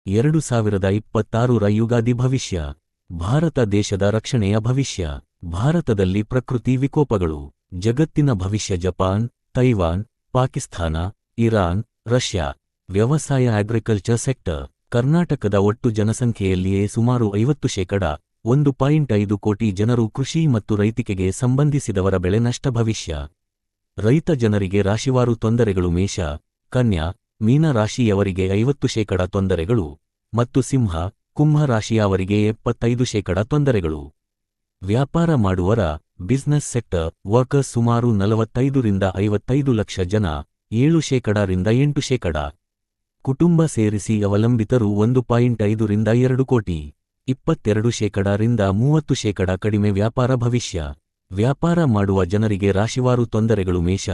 2026ರ ಯುಗಾದಿ ಭವಿಷ್ಯ. ಭಾರತ ದೇಶದ ರಕ್ಷಣೆಯ ಭವಿಷ್ಯ. ಭಾರತದಲ್ಲಿ ಪ್ರಕೃತಿ ವಿಕೋಪಗಳು. ಜಗತ್ತಿನ ಭವಿಷ್ಯ. Japan, Taiwan, Pakistan, Iran, Russia. ವ್ಯವಸಾಯ. Agriculture sector. ಕರ್ನಾಟಕದ ಒಟ್ಟು ಜನಸಂಖ್ಯೆಯಲ್ಲಿಯೇ ಸುಮಾರು 50%, 1.5 ಕೋಟಿ ಜನರು ಕೃಷಿ ಮತ್ತು ರೈತಿಕೆಗೆ ಸಂಬಂಧಿಸಿದವರ ಬೆಳೆ ನಷ್ಟ ಭವಿಷ್ಯ. ರೈತ ಜನರಿಗೆ ರಾಶಿವಾರು ತೊಂದರೆಗಳು. ಮೇಷ, ಕನ್ಯಾ, ಮೀನ ರಾಶಿಯವರಿಗೆ 50% ತೊಂದರೆಗಳು ಮತ್ತು ಸಿಂಹ, ಕುಂಭ ರಾಶಿಯವರಿಗೆ 75% ತೊಂದರೆಗಳು. ವ್ಯಾಪಾರ ಮಾಡುವರ. Business sector. ವರ್ಕರ್ಸ್ ಸುಮಾರು 45 ರಿಂದ 55 ಲಕ್ಷ ಜನ, 7% ರಿಂದ 8%. ಕುಟುಂಬ ಸೇರಿಸಿ ಅವಲಂಬಿತರು 1.5 ರಿಂದ 2 ಕೋಟಿ, 22% ರಿಂದ 30% ಕಡಿಮೆ ವ್ಯಾಪಾರ ಭವಿಷ್ಯ. ವ್ಯಾಪಾರ ಮಾಡುವ ಜನರಿಗೆ ರಾಶಿವಾರು ತೊಂದರೆಗಳು. ಮೇಷ,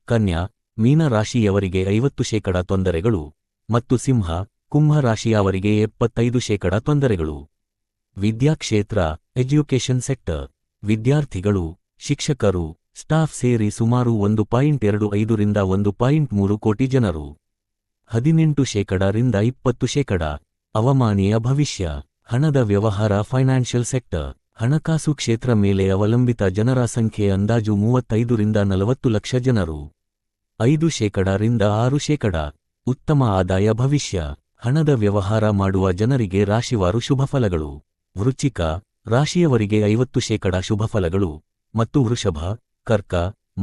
ಕನ್ಯಾ, ಮೀನ ರಾಶಿಯವರಿಗೆ 50% ತೊಂದರೆಗಳು ಮತ್ತು ಸಿಂಹ, ಕುಂಭ ರಾಶಿಯವರಿಗೆ 75% ತೊಂದರೆಗಳು. ವಿದ್ಯಾಕ್ಷೇತ್ರ. Education sector. ವಿದ್ಯಾರ್ಥಿಗಳು, ಶಿಕ್ಷಕರು, ಸ್ಟಾಫ್ ಸೇರಿ ಸುಮಾರು 1.25 ರಿಂದ 1.3 ಕೋಟಿ ಜನರು, 18% ರಿಂದ 20%. ಅವಮಾನೀಯ ಭವಿಷ್ಯ. ಹಣದ ವ್ಯವಹಾರ. Financial sector. ಹಣಕಾಸು ಕ್ಷೇತ್ರ ಮೇಲೆ ಅವಲಂಬಿತ ಜನರ ಸಂಖ್ಯೆ ಅಂದಾಜು 35 ರಿಂದ 40 ಲಕ್ಷ ಜನರು, 5% ರಿಂದ 6%. ಉತ್ತಮ ಆದಾಯ ಭವಿಷ್ಯ. ಹಣದ ವ್ಯವಹಾರ ಮಾಡುವ ಜನರಿಗೆ ರಾಶಿವಾರು ಶುಭಫಲಗಳು. ವೃಶ್ಚಿಕ ರಾಶಿಯವರಿಗೆ 50% ಶುಭಫಲಗಳು ಮತ್ತು ವೃಷಭ, ಕರ್ಕ,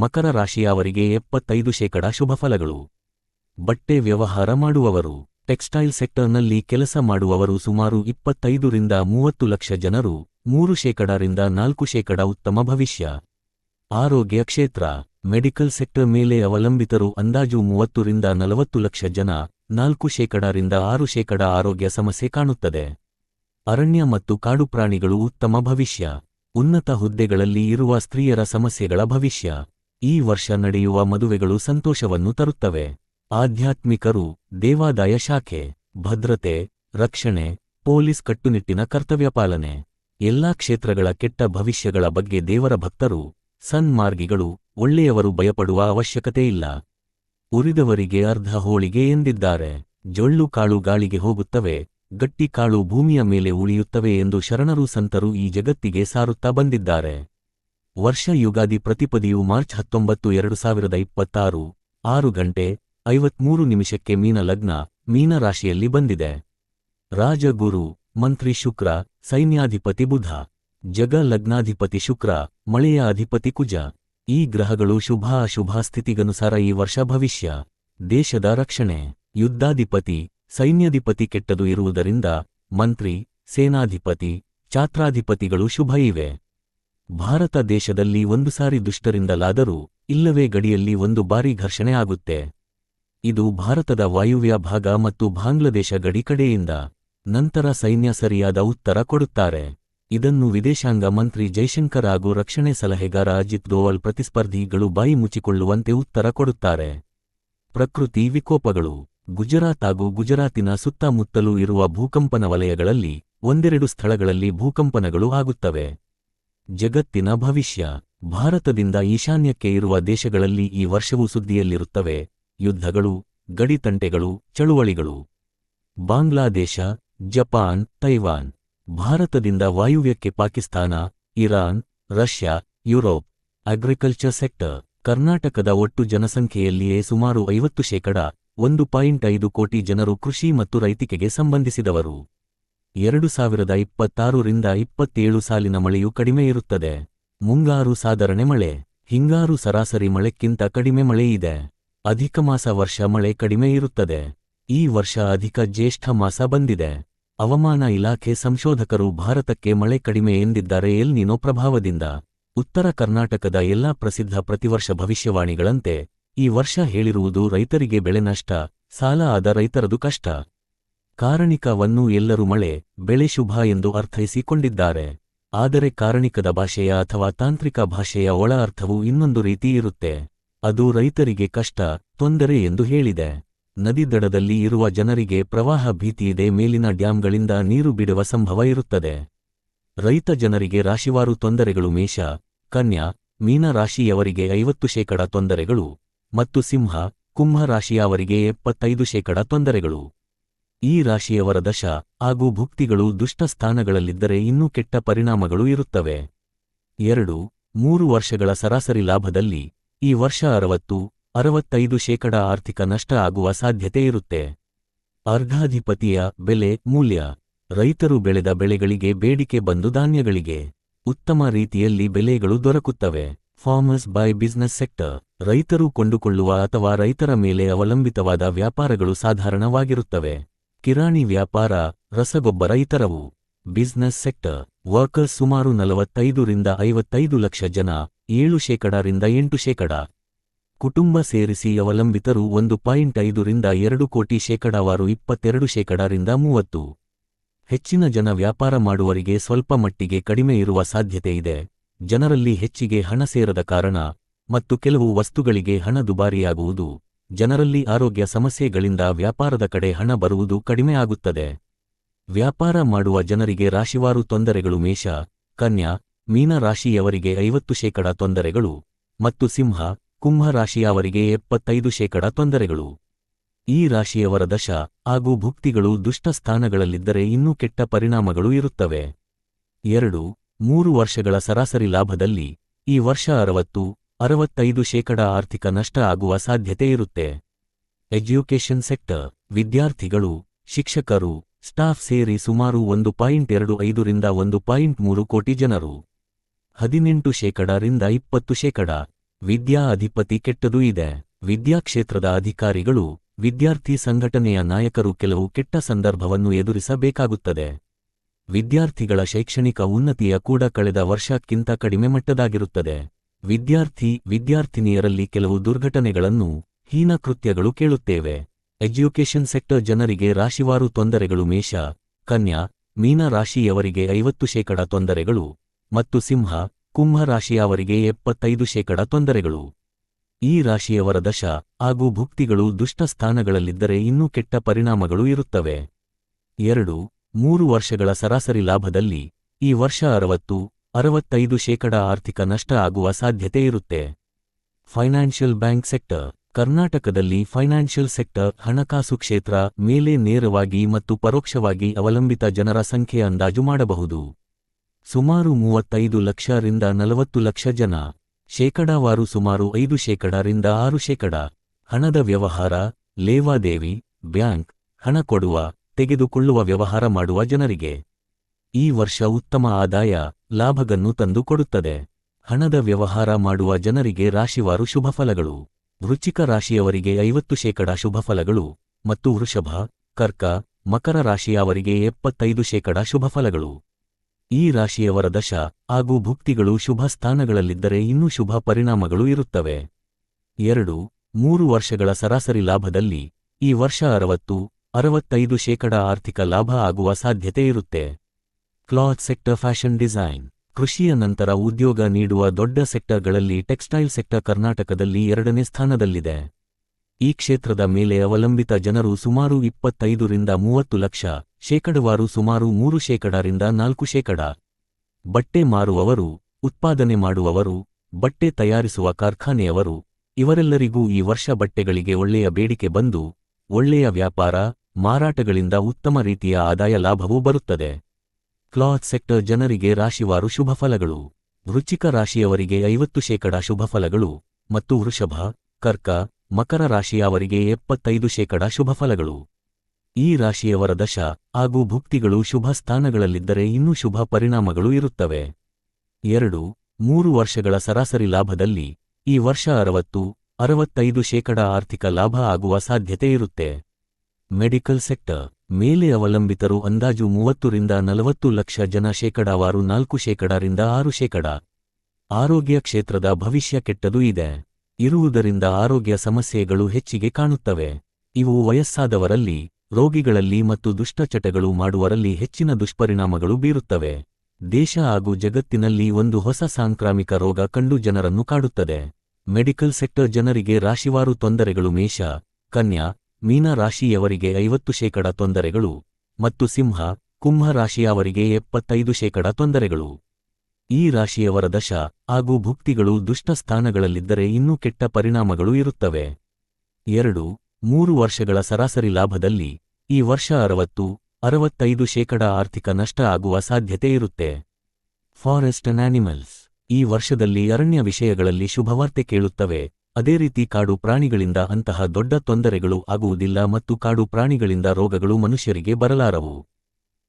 ಮಕರ ರಾಶಿಯವರಿಗೆ 75% ಶುಭಫಲಗಳು. ಬಟ್ಟೆ ವ್ಯವಹಾರ ಮಾಡುವವರು. ಟೆಕ್ಸ್ಟೈಲ್ ಸೆಕ್ಟರ್ನಲ್ಲಿ ಕೆಲಸ ಮಾಡುವವರು ಸುಮಾರು 25 ರಿಂದ 30 ಲಕ್ಷ ಜನರು, 3% ರಿಂದ 4%. ಉತ್ತಮ ಭವಿಷ್ಯ. ಆರೋಗ್ಯ ಕ್ಷೇತ್ರ. ಮೆಡಿಕಲ್ ಸೆಕ್ಟರ್ ಮೇಲೆ ಅವಲಂಬಿತರು ಅಂದಾಜು 30 ರಿಂದ 40 ಲಕ್ಷ ಜನ, 4% ರಿಂದ 6% ಆರೋಗ್ಯ ಸಮಸ್ಯೆ ಕಾಣುತ್ತದೆ. ಅರಣ್ಯ ಮತ್ತು ಕಾಡು ಪ್ರಾಣಿಗಳು. ಉತ್ತಮ ಭವಿಷ್ಯ. ಉನ್ನತ ಹುದ್ದೆಗಳಲ್ಲಿ ಇರುವ ಸ್ತ್ರೀಯರ ಸಮಸ್ಯೆಗಳ ಭವಿಷ್ಯ. ಈ ವರ್ಷ ನಡೆಯುವ ಮದುವೆಗಳು ಸಂತೋಷವನ್ನು ತರುತ್ತವೆ. ಆಧ್ಯಾತ್ಮಿಕರು. ದೇವಾದಾಯ ಶಾಖೆ. ಭದ್ರತೆ, ರಕ್ಷಣೆ, ಪೊಲೀಸ್. ಕಟ್ಟುನಿಟ್ಟಿನ ಕರ್ತವ್ಯ ಪಾಲನೆ. ಎಲ್ಲಾ ಕ್ಷೇತ್ರಗಳ ಕೆಟ್ಟ ಭವಿಷ್ಯಗಳ ಬಗ್ಗೆ ದೇವರ ಭಕ್ತರು, ಸನ್ಮಾರ್ಗಿಗಳು, ಒಳ್ಳೆಯವರು ಭಯಪಡುವ ಅವಶ್ಯಕತೆ ಇಲ್ಲ. ಉರಿದವರಿಗೆ ಅರ್ಧ ಹೋಳಿಗೆ ಎಂದಿದ್ದಾರೆ. ಜೊಳ್ಳು ಕಾಳು ಗಾಳಿಗೆ ಹೋಗುತ್ತವೆ, ಗಟ್ಟಿ ಕಾಳು ಭೂಮಿಯ ಮೇಲೆ ಉಳಿಯುತ್ತವೆ ಎಂದು ಶರಣರು ಸಂತರು ಈ ಜಗತ್ತಿಗೆ ಸಾರುತ್ತಾ ಬಂದಿದ್ದಾರೆ. ವರ್ಷ. ಯುಗಾದಿ ಪ್ರತಿಪದಿಯು ಮಾರ್ಚ್ 19, 2026, 6:53 ಮೀನ ಲಗ್ನ, ಮೀನ ರಾಶಿಯಲ್ಲಿ ಬಂದಿದೆ. ರಾಜಗುರು. ಮಂತ್ರಿ ಶುಕ್ರ, ಸೈನ್ಯಾಧಿಪತಿ ಬುಧ, ಜಗ ಲಗ್ನಾಧಿಪತಿ ಶುಕ್ರ, ಮಳೆಯ ಅಧಿಪತಿ ಕುಜ. ಈ ಗ್ರಹಗಳು ಶುಭ ಅಶುಭ ಸ್ಥಿತಿಗನುಸಾರ ಈ ವರ್ಷ ಭವಿಷ್ಯ. ದೇಶದ ರಕ್ಷಣೆ. ಯುದ್ಧಾಧಿಪತಿ, ಸೈನ್ಯಾಧಿಪತಿ ಕೆಟ್ಟದು ಇರುವುದರಿಂದ ಮಂತ್ರಿ, ಸೇನಾಧಿಪತಿ, ಛಾತ್ರಾಧಿಪತಿಗಳು ಶುಭ ಇವೆ. ಭಾರತ ದೇಶದಲ್ಲಿ ಒಂದು ಸಾರಿ ದುಷ್ಟರಿಂದಲಾದರೂ ಇಲ್ಲವೇ ಗಡಿಯಲ್ಲಿ ಒಂದು ಬಾರಿ ಘರ್ಷಣೆ ಆಗುತ್ತೆ. ಇದು ಭಾರತದ ವಾಯುವ್ಯ ಭಾಗ ಮತ್ತು ಬಾಂಗ್ಲಾದೇಶ ಗಡಿ ಕಡೆಯಿಂದ. ನಂತರ ಸೈನ್ಯ ಸರಿಯಾದ ಉತ್ತರ ಕೊಡುತ್ತಾರೆ. ಇದನ್ನು ವಿದೇಶಾಂಗ ಮಂತ್ರಿ ಜೈಶಂಕರ್ ಹಾಗೂ ರಕ್ಷಣೆ ಸಲಹೆಗಾರ ಅಜಿತ್ ದೋವಲ್ ಪ್ರತಿಸ್ಪರ್ಧಿಗಳು ಬಾಯಿ ಮುಚ್ಚಿಕೊಳ್ಳುವಂತೆ ಉತ್ತರ ಕೊಡುತ್ತಾರೆ. ಪ್ರಕೃತಿ ವಿಕೋಪಗಳು. ಗುಜರಾತ್ ಹಾಗೂ ಗುಜರಾತಿನ ಸುತ್ತಮುತ್ತಲೂ ಇರುವ ಭೂಕಂಪನ ವಲಯಗಳಲ್ಲಿ 1-2 ಸ್ಥಳಗಳಲ್ಲಿ ಭೂಕಂಪನಗಳು ಆಗುತ್ತವೆ. ಜಗತ್ತಿನ ಭವಿಷ್ಯ. ಭಾರತದಿಂದ ಈಶಾನ್ಯಕ್ಕೆ ಇರುವ ದೇಶಗಳಲ್ಲಿ ಈ ವರ್ಷವೂ ಸುದ್ದಿಯಲ್ಲಿರುತ್ತವೆ ಯುದ್ಧಗಳು, ಗಡಿತಂಟೆಗಳು, ಚಳುವಳಿಗಳು. Bangladesh, Japan, Taiwan. ಭಾರತದಿಂದ ವಾಯುವ್ಯಕ್ಕೆ Pakistan, Iran, Russia, Europe. Agriculture sector. ಕರ್ನಾಟಕದ ಒಟ್ಟು ಜನಸಂಖ್ಯೆಯಲ್ಲಿಯೇ ಸುಮಾರು 50%, 1.5 ಕೋಟಿ ಜನರು ಕೃಷಿ ಮತ್ತು ರೈತಿಕೆಗೆ ಸಂಬಂಧಿಸಿದವರು. 2026 ರಿಂದ 27 ಸಾಲಿನ ಮಳೆಯು ಕಡಿಮೆ ಇರುತ್ತದೆ. ಮುಂಗಾರು ಸಾಧಾರಣೆ ಮಳೆ, ಹಿಂಗಾರು ಸರಾಸರಿ ಮಳೆಕ್ಕಿಂತ ಕಡಿಮೆ ಮಳೆ ಇದೆ. ಅಧಿಕ ಮಾಸ ವರ್ಷ ಮಳೆ ಕಡಿಮೆ ಇರುತ್ತದೆ. ಈ ವರ್ಷ ಅಧಿಕ ಜ್ಯೇಷ್ಠ ಮಾಸ ಬಂದಿದೆ. ಹವಾಮಾನ ಇಲಾಖೆ ಸಂಶೋಧಕರು ಭಾರತಕ್ಕೆ ಮಳೆ ಕಡಿಮೆ ಎಂದಿದ್ದಾರೆ ಎಲ್ ನಿನೋ ಪ್ರಭಾವದಿಂದ. ಉತ್ತರ ಕರ್ನಾಟಕದ ಎಲ್ಲಾ ಪ್ರಸಿದ್ಧ ಪ್ರತಿವರ್ಷ ಭವಿಷ್ಯವಾಣಿಗಳಂತೆ ಈ ವರ್ಷ ಹೇಳಿರುವುದು ರೈತರಿಗೆ ಬೆಳೆ ನಷ್ಟ, ಸಾಲ ಆದ ರೈತರದು ಕಷ್ಟ. ಕಾರಣಿಕವನ್ನು ಎಲ್ಲರೂ ಮಳೆ, ಬೆಳೆ ಶುಭ ಎಂದು ಅರ್ಥೈಸಿಕೊಂಡಿದ್ದಾರೆ. ಆದರೆ ಕಾರಣಿಕದ ಭಾಷೆಯ ಅಥವಾ ತಾಂತ್ರಿಕ ಭಾಷೆಯ ಒಳ ಅರ್ಥವು ಇನ್ನೊಂದು ರೀತಿ ಇರುತ್ತೆ. ಅದು ರೈತರಿಗೆ ಕಷ್ಟ, ತೊಂದರೆ ಎಂದು ಹೇಳಿದೆ. ನದಿ ದಡದಲ್ಲಿ ಇರುವ ಜನರಿಗೆ ಪ್ರವಾಹ ಭೀತಿಯಿದೆ. ಮೇಲಿನ ಡ್ಯಾಂಗಳಿಂದ ನೀರು ಬಿಡುವ ಸಂಭವ ಇರುತ್ತದೆ. ರೈತ ಜನರಿಗೆ ರಾಶಿವಾರು ತೊಂದರೆಗಳು. ಮೇಷ, ಕನ್ಯಾ, ಮೀನ ರಾಶಿಯವರಿಗೆ 50% ತೊಂದರೆಗಳು ಮತ್ತು ಸಿಂಹ, ಕುಂಭ ರಾಶಿಯವರಿಗೆ 75% ತೊಂದರೆಗಳು. ಈ ರಾಶಿಯವರ ದಶ ಹಾಗೂ ಭುಕ್ತಿಗಳು ದುಷ್ಟ ಸ್ಥಾನಗಳಲ್ಲಿದ್ದರೆ ಇನ್ನೂ ಕೆಟ್ಟ ಪರಿಣಾಮಗಳು ಇರುತ್ತವೆ. 2-3 ವರ್ಷಗಳ ಸರಾಸರಿ ಲಾಭದಲ್ಲಿ ಈ ವರ್ಷ 60-65% ಆರ್ಥಿಕ ನಷ್ಟ ಆಗುವ ಸಾಧ್ಯತೆ ಇರುತ್ತೆ. ಅರ್ಘಾಧಿಪತಿಯ ಬೆಲೆ ಮೂಲ್ಯ. ರೈತರು ಬೆಳೆದ ಬೆಳೆಗಳಿಗೆ ಬೇಡಿಕೆ ಬಂದು ಧಾನ್ಯಗಳಿಗೆ ಉತ್ತಮ ರೀತಿಯಲ್ಲಿ ಬೆಲೆಗಳು ದೊರಕುತ್ತವೆ. Farmers by business sector. ರೈತರು ಕೊಂಡುಕೊಳ್ಳುವ ಅಥವಾ ರೈತರ ಮೇಲೆ ಅವಲಂಬಿತವಾದ ವ್ಯಾಪಾರಗಳು ಸಾಧಾರಣವಾಗಿರುತ್ತವೆ. ಕಿರಾಣಿ ವ್ಯಾಪಾರ, ರಸಗೊಬ್ಬರ ಇತರವು. Business sector. ವರ್ಕರ್ಸ್ ಸುಮಾರು 45-55 ಲಕ್ಷ ಜನ, 7%-8%. ಕುಟುಂಬ ಸೇರಿಸಿ ಅವಲಂಬಿತರು 1.5-2 ಕೋಟಿ, ಶೇಕಡಾವಾರು 22%-30%. ಹೆಚ್ಚಿನ ಜನ ವ್ಯಾಪಾರ ಮಾಡುವರಿಗೆ ಸ್ವಲ್ಪ ಮಟ್ಟಿಗೆ ಕಡಿಮೆ ಇರುವ ಸಾಧ್ಯತೆ ಇದೆ. ಜನರಲ್ಲಿ ಹೆಚ್ಚಿಗೆ ಹಣ ಸೇರದ ಕಾರಣ ಮತ್ತು ಕೆಲವು ವಸ್ತುಗಳಿಗೆ ಹಣ ದುಬಾರಿಯಾಗುವುದು, ಜನರಲ್ಲಿ ಆರೋಗ್ಯ ಸಮಸ್ಯೆಗಳಿಂದ ವ್ಯಾಪಾರದ ಕಡೆ ಹಣ ಬರುವುದು ಕಡಿಮೆ ಆಗುತ್ತದೆ. ವ್ಯಾಪಾರ ಮಾಡುವ ಜನರಿಗೆ ರಾಶಿವಾರು ತೊಂದರೆಗಳು. ಮೇಷ, ಕನ್ಯಾ, ಮೀನ ರಾಶಿಯವರಿಗೆ 50% ತೊಂದರೆಗಳು ಮತ್ತು ಸಿಂಹ, ಕುಂಭ ರಾಶಿಯವರಿಗೆ 75% ತೊಂದರೆಗಳು. ಈ ರಾಶಿಯವರ ದಶ ಹಾಗೂ ಭುಕ್ತಿಗಳು ದುಷ್ಟ ಸ್ಥಾನಗಳಲ್ಲಿದ್ದರೆ ಇನ್ನೂ ಕೆಟ್ಟ ಪರಿಣಾಮಗಳು ಇರುತ್ತವೆ. 2-3 ವರ್ಷಗಳ ಸರಾಸರಿ ಲಾಭದಲ್ಲಿ ಈ ವರ್ಷ 60-65% ಆರ್ಥಿಕ ನಷ್ಟ ಆಗುವ ಸಾಧ್ಯತೆ ಇರುತ್ತೆ. Education sector. ವಿದ್ಯಾರ್ಥಿಗಳು, ಶಿಕ್ಷಕರು, ಸ್ಟಾಫ್ ಸೇರಿ ಸುಮಾರು 1.25-1.3 ಕೋಟಿ ಜನರು. 18%-20%. ವಿದ್ಯಾ ಅಧಿಪತಿ ಕೆಟ್ಟದೂ ಇದೆ. ವಿದ್ಯಾಕ್ಷೇತ್ರದ ಅಧಿಕಾರಿಗಳು, ವಿದ್ಯಾರ್ಥಿ ಸಂಘಟನೆಯ ನಾಯಕರು ಕೆಲವು ಕೆಟ್ಟ ಸಂದರ್ಭವನ್ನು ಎದುರಿಸಬೇಕಾಗುತ್ತದೆ. ವಿದ್ಯಾರ್ಥಿಗಳ ಶೈಕ್ಷಣಿಕ ಉನ್ನತಿಯ ಕೂಡ ಕಳೆದ ವರ್ಷಕ್ಕಿಂತ ಕಡಿಮೆ ಮಟ್ಟದಾಗಿರುತ್ತದೆ. ವಿದ್ಯಾರ್ಥಿನಿಯರಲ್ಲಿ ಕೆಲವು ದುರ್ಘಟನೆಗಳನ್ನು, ಹೀನ ಕೃತ್ಯಗಳು ಕೇಳುತ್ತೇವೆ. ಎಜ್ಯುಕೇಷನ್ ಸೆಕ್ಟರ್ ಜನರಿಗೆ ರಾಶಿವಾರು ತೊಂದರೆಗಳು. ಮೇಷ, ಕನ್ಯಾ, ಮೀನ ರಾಶಿಯವರಿಗೆ 50% ತೊಂದರೆಗಳು ಮತ್ತು ಸಿಂಹ, ಕುಂಭ ರಾಶಿಯವರಿಗೆ 75% ತೊಂದರೆಗಳು. ಈ ರಾಶಿಯವರ ದಶ ಹಾಗೂ ಭುಕ್ತಿಗಳು ದುಷ್ಟ ಸ್ಥಾನಗಳಲ್ಲಿದ್ದರೆ ಇನ್ನೂ ಕೆಟ್ಟ ಪರಿಣಾಮಗಳು ಇರುತ್ತವೆ. 2-3 ವರ್ಷಗಳ ಸರಾಸರಿ ಲಾಭದಲ್ಲಿ ಈ ವರ್ಷ 60-65% ಆರ್ಥಿಕ ನಷ್ಟ ಆಗುವ ಸಾಧ್ಯತೆ ಇರುತ್ತೆ. Financial bank sector. ಕರ್ನಾಟಕದಲ್ಲಿ ಫೈನಾನ್ಷಿಯಲ್ ಸೆಕ್ಟರ್ ಹಣಕಾಸು ಕ್ಷೇತ್ರ ಮೇಲೆ ನೇರವಾಗಿ ಮತ್ತು ಪರೋಕ್ಷವಾಗಿ ಅವಲಂಬಿತ ಜನರ ಸಂಖ್ಯೆ ಅಂದಾಜು ಮಾಡಬಹುದು. ಸುಮಾರು 35 ಲಕ್ಷ-40 ಲಕ್ಷ ಜನ. ಶೇಕಡಾವಾರು ಸುಮಾರು 5%-6%. ಹಣದ ವ್ಯವಹಾರ, ಲೇವಾದೇವಿ, ಬ್ಯಾಂಕ್, ಹಣ ಕೊಡುವ, ತೆಗೆದುಕೊಳ್ಳುವ ವ್ಯವಹಾರ ಮಾಡುವ ಜನರಿಗೆ ಈ ವರ್ಷ ಉತ್ತಮ ಆದಾಯ, ಲಾಭವನ್ನು ತಂದು ಕೊಡುತ್ತದೆ. ಹಣದ ವ್ಯವಹಾರ ಮಾಡುವ ಜನರಿಗೆ ರಾಶಿವಾರು ಶುಭಫಲಗಳು. ವೃಶ್ಚಿಕ ರಾಶಿಯವರಿಗೆ 50% ಶುಭಫಲಗಳು ಮತ್ತು ವೃಷಭ, ಕರ್ಕ, ಮಕರ ರಾಶಿಯವರಿಗೆ 75% ಶುಭಫಲಗಳು. ಈ ರಾಶಿಯವರ ದಶ ಹಾಗೂ ಭುಕ್ತಿಗಳು ಶುಭ ಸ್ಥಾನಗಳಲ್ಲಿದ್ದರೆ ಇನ್ನೂ ಶುಭ ಪರಿಣಾಮಗಳು ಇರುತ್ತವೆ. 2-3 ವರ್ಷಗಳ ಸರಾಸರಿ ಲಾಭದಲ್ಲಿ ಈ ವರ್ಷ 60-65% ಆರ್ಥಿಕ ಲಾಭ ಆಗುವ ಸಾಧ್ಯತೆ ಇರುತ್ತೆ. Cloth sector. Fashion design. ಕೃಷಿಯ ನಂತರ ಉದ್ಯೋಗ ನೀಡುವ ದೊಡ್ಡ ಸೆಕ್ಟರ್ಗಳಲ್ಲಿ ಟೆಕ್ಸ್ಟೈಲ್ ಸೆಕ್ಟರ್ ಕರ್ನಾಟಕದಲ್ಲಿ 2ನೇ ಸ್ಥಾನದಲ್ಲಿದೆ. ಈ ಕ್ಷೇತ್ರದ ಮೇಲೆ ಅವಲಂಬಿತ ಜನರು ಸುಮಾರು 25-30 ಲಕ್ಷ, ಶೇಕಡಾವಾರು ಸುಮಾರು 3%-4%. ಬಟ್ಟೆ ಮಾರುವವರು, ಉತ್ಪಾದನೆ ಮಾಡುವವರು, ಬಟ್ಟೆ ತಯಾರಿಸುವ ಕಾರ್ಖಾನೆಯವರು, ಇವರೆಲ್ಲರಿಗೂ ಈ ವರ್ಷ ಬಟ್ಟೆಗಳಿಗೆ ಒಳ್ಳೆಯ ಬೇಡಿಕೆ ಬಂದು, ಒಳ್ಳೆಯ ವ್ಯಾಪಾರ, ಮಾರಾಟಗಳಿಂದ ಉತ್ತಮ ರೀತಿಯ ಆದಾಯ ಲಾಭವೂ ಬರುತ್ತದೆ. ಕ್ಲಾತ್ ಸೆಕ್ಟರ್ ಜನರಿಗೆ ರಾಶಿವಾರು ಶುಭಫಲಗಳು. ವೃಶ್ಚಿಕ ರಾಶಿಯವರಿಗೆ 50% ಶುಭಫಲಗಳು ಮತ್ತು ವೃಷಭ, ಕರ್ಕ, ಮಕರ ರಾಶಿಯವರಿಗೆ 75% ಶುಭಫಲಗಳು. ಈ ರಾಶಿಯವರ ದಶ ಹಾಗೂ ಭುಕ್ತಿಗಳು ಶುಭ ಸ್ಥಾನಗಳಲ್ಲಿದ್ದರೆ ಇನ್ನೂ ಶುಭ ಪರಿಣಾಮಗಳು ಇರುತ್ತವೆ. 2-3 ವರ್ಷಗಳ ಸರಾಸರಿ ಲಾಭದಲ್ಲಿ ಈ ವರ್ಷ 60-65% ಆರ್ಥಿಕ ಲಾಭ ಆಗುವ ಸಾಧ್ಯತೆ ಇರುತ್ತೆ. Medical sector. ಮೇಲೆ ಅವಲಂಬಿತರು ಅಂದಾಜು 30-40 ಲಕ್ಷ ಜನ, ಶೇಕಡಾವಾರು 4%-6%. ಆರೋಗ್ಯ ಕ್ಷೇತ್ರದ ಭವಿಷ್ಯ ಕೆಟ್ಟದೂ ಇದೆ. ಇರುವುದರಿಂದ ಆರೋಗ್ಯ ಸಮಸ್ಯೆಗಳು ಹೆಚ್ಚಿಗೆ ಕಾಣುತ್ತವೆ. ಇವು ವಯಸ್ಸಾದವರಲ್ಲಿ, ರೋಗಿಗಳಲ್ಲಿ ಮತ್ತು ದುಷ್ಟಚಟಗಳು ಮಾಡುವರಲ್ಲಿ ಹೆಚ್ಚಿನ ದುಷ್ಪರಿಣಾಮಗಳು ಬೀರುತ್ತವೆ. ದೇಶ ಹಾಗೂ ಜಗತ್ತಿನಲ್ಲಿ ಒಂದು ಹೊಸ ಸಾಂಕ್ರಾಮಿಕ ರೋಗ ಕಂಡು ಜನರನ್ನು ಕಾಡುತ್ತದೆ. ಮೆಡಿಕಲ್ ಸೆಕ್ಟರ್ ಜನರಿಗೆ ರಾಶಿವಾರು ತೊಂದರೆಗಳು. ಮೇಷ, ಕನ್ಯಾ, ಮೀನ ರಾಶಿಯವರಿಗೆ 50% ತೊಂದರೆಗಳು ಮತ್ತು ಸಿಂಹ, ಕುಂಭ ರಾಶಿಯವರಿಗೆ 75% ತೊಂದರೆಗಳು. ಈ ರಾಶಿಯವರ ದಶ ಹಾಗೂ ಭುಕ್ತಿಗಳು ದುಷ್ಟ ಸ್ಥಾನಗಳಲ್ಲಿದ್ದರೆ ಇನ್ನೂ ಕೆಟ್ಟ ಪರಿಣಾಮಗಳು ಇರುತ್ತವೆ. 2-3 ವರ್ಷಗಳ ಸರಾಸರಿ ಲಾಭದಲ್ಲಿ ಈ ವರ್ಷ 60-65% ಆರ್ಥಿಕ ನಷ್ಟ ಆಗುವ ಸಾಧ್ಯತೆ ಇರುತ್ತೆ. Forest and animals. ಈ ವರ್ಷದಲ್ಲಿ ಅರಣ್ಯ ವಿಷಯಗಳಲ್ಲಿ ಶುಭವಾರ್ತೆ ಕೇಳುತ್ತವೆ. ಅದೇ ರೀತಿ ಕಾಡು ಪ್ರಾಣಿಗಳಿಂದ ಅಂತಹ ದೊಡ್ಡ ತೊಂದರೆಗಳು ಆಗುವುದಿಲ್ಲ ಮತ್ತು ಕಾಡು ಪ್ರಾಣಿಗಳಿಂದ ರೋಗಗಳು ಮನುಷ್ಯರಿಗೆ ಬರಲಾರವು.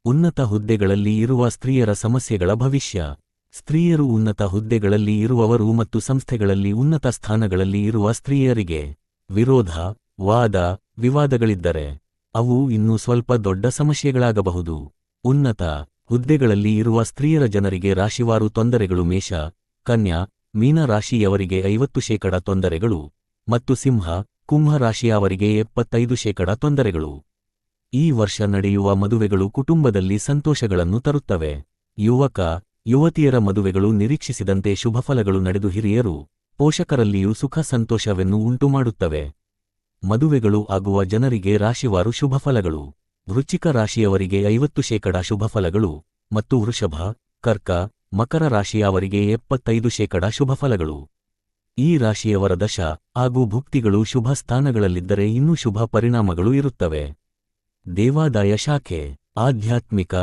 ಉನ್ನತ ಹುದ್ದೆಗಳಲ್ಲಿ ಇರುವ ಸ್ತ್ರೀಯರ ಸಮಸ್ಯೆಗಳ ಭವಿಷ್ಯ. ಸ್ತ್ರೀಯರು ಉನ್ನತ ಹುದ್ದೆಗಳಲ್ಲಿ ಇರುವವರು ಮತ್ತು ಸಂಸ್ಥೆಗಳಲ್ಲಿ ಉನ್ನತ ಸ್ಥಾನಗಳಲ್ಲಿ ಇರುವ ಸ್ತ್ರೀಯರಿಗೆ ವಿರೋಧ, ವಾದ, ವಿವಾದಗಳಿದ್ದರೆ ಅವು ಇನ್ನೂ ಸ್ವಲ್ಪ ದೊಡ್ಡ ಸಮಸ್ಯೆಗಳಾಗಬಹುದು. ಉನ್ನತ ಹುದ್ದೆಗಳಲ್ಲಿ ಇರುವ ಸ್ತ್ರೀಯರ ಜನರಿಗೆ ರಾಶಿವಾರು ತೊಂದರೆಗಳು. ಮೇಷ, ಕನ್ಯಾ, ಮೀನ ರಾಶಿಯವರಿಗೆ 50% ತೊಂದರೆಗಳು ಮತ್ತು ಸಿಂಹ, ಕುಂಭ ರಾಶಿಯವರಿಗೆ 75% ತೊಂದರೆಗಳು. ಈ ವರ್ಷ ನಡೆಯುವ ಮದುವೆಗಳು ಕುಟುಂಬದಲ್ಲಿ ಸಂತೋಷಗಳನ್ನು ತರುತ್ತವೆ. ಯುವಕ, ಯುವತಿಯರ ಮದುವೆಗಳು ನಿರೀಕ್ಷಿಸಿದಂತೆ ಶುಭಫಲಗಳು ನಡೆದು ಹಿರಿಯರು, ಪೋಷಕರಲ್ಲಿಯೂ ಸುಖ ಸಂತೋಷವನ್ನು ಉಂಟುಮಾಡುತ್ತವೆ. ಮದುವೆಗಳು ಆಗುವ ಜನರಿಗೆ ರಾಶಿವಾರು ಶುಭಫಲಗಳು. ವೃಶ್ಚಿಕ ರಾಶಿಯವರಿಗೆ 50% ಶುಭಫಲಗಳು ಮತ್ತು ವೃಷಭ, ಕರ್ಕ, ಮಕರ ರಾಶಿಯವರಿಗೆ 75% ಶುಭಫಲಗಳು. ಈ ರಾಶಿಯವರ ದಶ ಹಾಗೂ ಭುಕ್ತಿಗಳು ಶುಭ ಸ್ಥಾನಗಳಲ್ಲಿದ್ದರೆ ಇನ್ನೂ ಶುಭ ಪರಿಣಾಮಗಳು ಇರುತ್ತವೆ. ದೇವಾದಾಯ ಶಾಖೆ. ಆಧ್ಯಾತ್ಮಿಕ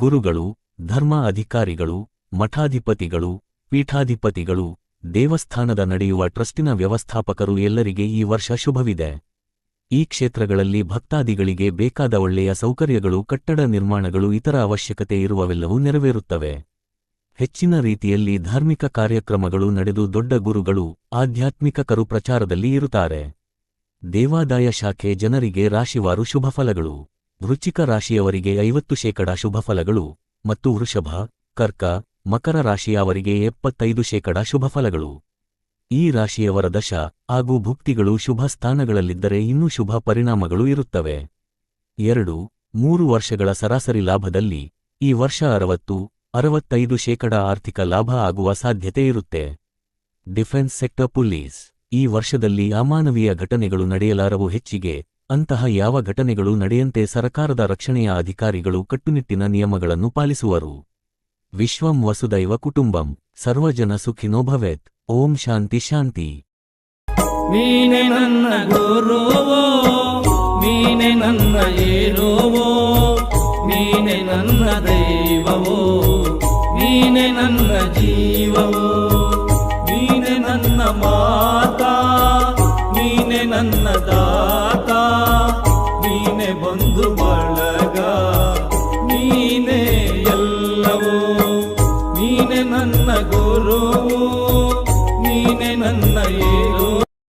ಗುರುಗಳು, ಧರ್ಮ ಅಧಿಕಾರಿಗಳು, ಮಠಾಧಿಪತಿಗಳು, ಪೀಠಾಧಿಪತಿಗಳು, ದೇವಸ್ಥಾನದ ನಡೆಯುವ ಟ್ರಸ್ಟಿನ ವ್ಯವಸ್ಥಾಪಕರು ಎಲ್ಲರಿಗೆ ಈ ವರ್ಷ ಶುಭವಿದೆ. ಈ ಕ್ಷೇತ್ರಗಳಲ್ಲಿ ಭಕ್ತಾದಿಗಳಿಗೆ ಬೇಕಾದ ಒಳ್ಳೆಯ ಸೌಕರ್ಯಗಳು, ಕಟ್ಟಡ ನಿರ್ಮಾಣಗಳು, ಇತರ ಅವಶ್ಯಕತೆ ಇರುವವೆಲ್ಲವೂ ನೆರವೇರುತ್ತವೆ. ಹೆಚ್ಚಿನ ರೀತಿಯಲ್ಲಿ ಧಾರ್ಮಿಕ ಕಾರ್ಯಕ್ರಮಗಳು ನಡೆದು ದೊಡ್ಡ ಗುರುಗಳು, ಆಧ್ಯಾತ್ಮಿಕರು ಪ್ರಚಾರದಲ್ಲಿ ಇರುತ್ತಾರೆ. ದೇವಾದಾಯ ಶಾಖೆ ಜನರಿಗೆ ರಾಶಿವಾರು ಶುಭಫಲಗಳು. ವೃಶ್ಚಿಕ ರಾಶಿಯವರಿಗೆ 50% ಶುಭಫಲಗಳು ಮತ್ತು ವೃಷಭ, ಕರ್ಕ, ಮಕರ ರಾಶಿಯವರಿಗೆ 75% ಶುಭಫಲಗಳು. ಈ ರಾಶಿಯವರ ದಶ ಹಾಗೂ ಭುಕ್ತಿಗಳು ಶುಭ ಸ್ಥಾನಗಳಲ್ಲಿದ್ದರೆ ಇನ್ನೂ ಶುಭ ಪರಿಣಾಮಗಳು ಇರುತ್ತವೆ. 2-3 ವರ್ಷಗಳ ಸರಾಸರಿ ಲಾಭದಲ್ಲಿ ಈ ವರ್ಷ 60-65% ಆರ್ಥಿಕ ಲಾಭ ಆಗುವ ಸಾಧ್ಯತೆ ಇರುತ್ತೆ. Defence sector. ಪೊಲೀಸ್. ಈ ವರ್ಷದಲ್ಲಿ ಅಮಾನವೀಯ ಘಟನೆಗಳು ನಡೆಯಲಾರವು. ಹೆಚ್ಚಿಗೆ ಅಂತಹ ಯಾವ ಘಟನೆಗಳು ನಡೆಯಂತೆ ಸರಕಾರದ ರಕ್ಷಣೆಯ ಅಧಿಕಾರಿಗಳು ಕಟ್ಟುನಿಟ್ಟಿನ ನಿಯಮಗಳನ್ನು ಪಾಲಿಸುವರು. ವಿಶ್ವಂ ವಸುದೈವ ಕುಟುಂಬಂ. ಸರ್ವಜನ ಸುಖಿನೋ ಭವೇತ್. ಓಂ ಶಾಂತಿ ಶಾಂತಿ. ನೀನೆ ನನ್ನ ಗುರುವೋ, ನೀನೆ ನನ್ನ ಏರೋವೋ, ನೀನೆ ನನ್ನ ದೈವವೋ, ನೀನೆ ನನ್ನ ಜೀವವೋ, ನೀನೆ ನನ್ನ ಮಾತಾ, ನೀನೆ ನನ್ನ ದಾತ, ನೀನೆ ಬಂಧು ಬಳಗ, ನೀನೆ ಎಲ್ಲವೋ, ನೀನೆ ನನ್ನ ಗುರು.